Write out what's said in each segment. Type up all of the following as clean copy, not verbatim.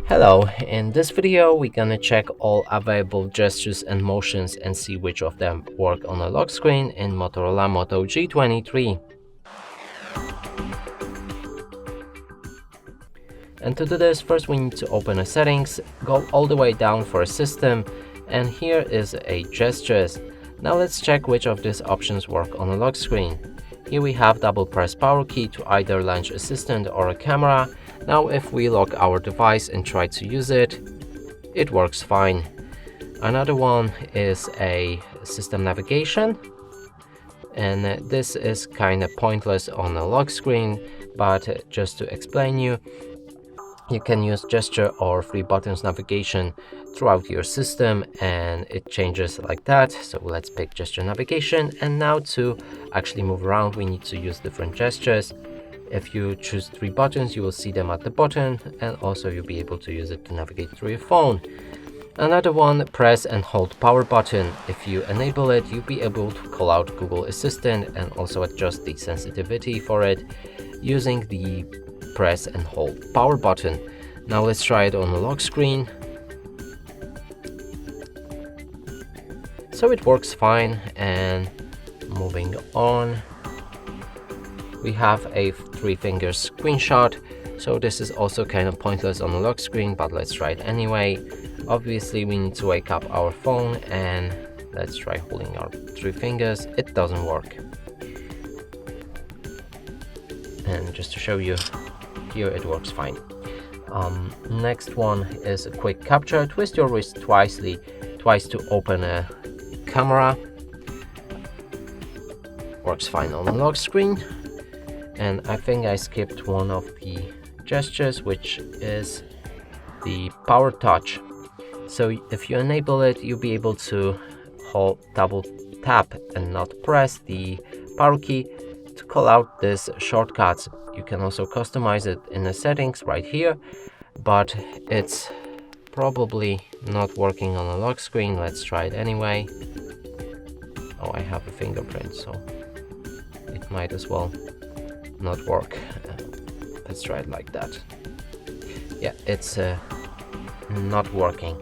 Hello, in this video we're gonna check all available gestures and motions and see which of them work on a lock screen in Motorola Moto G23. And to do this, first we need to open a settings, go all the way down for a system, and here is a gestures. Now let's check which of these options work on a lock screen. Here we have double press power key to either launch assistant or a camera. Now if we lock our device and try to use it, it works fine. Another one is a system navigation, and this is kind of pointless on a lock screen, but just to explain you can use gesture or 3 buttons navigation throughout your system and it changes like that. So let's pick gesture navigation, and now to actually move around we need to use different gestures. If you choose 3 buttons, you will see them at the bottom, and also you'll be able to use it to navigate through your phone. Another one, press and hold power button. If you enable it, you'll be able to call out Google Assistant and also adjust the sensitivity for it using the press and hold power button. Now let's try it on the lock screen. So it works fine, and moving on, we have a 3 fingers screenshot. So this is also kind of pointless on the lock screen, but let's try it anyway. Obviously we need to wake up our phone, and let's try holding our 3 fingers. It doesn't work. And just to show you, here it works fine. Next one is a quick capture. Twist your wrist twice to open a camera. Works fine on the lock screen. And I think I skipped one of the gestures, which is the power touch. So if you enable it, you'll be able to double tap and not press the power key to call out this shortcuts. You can also customize it in the settings right here, but it's probably not working on a lock screen. Let's try it anyway. Oh, I have a fingerprint, so it might as well not work. Let's try it like that. Yeah, it's not working.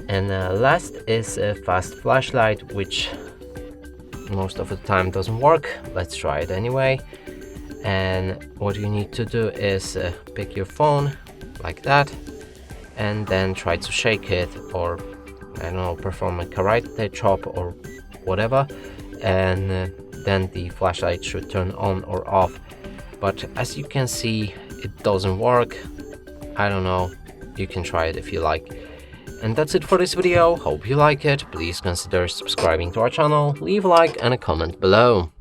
And last is a fast flashlight, which most of the time doesn't work. Let's try it anyway. And what you need to do is pick your phone like that, and then try to shake it, or I don't know, perform a karate chop or whatever, and then the flashlight should turn on or off. But as you can see, it doesn't work. I don't know, you can try it if you like. And that's it for this video. Hope you like it. Please consider subscribing to our channel, leave a like and a comment below.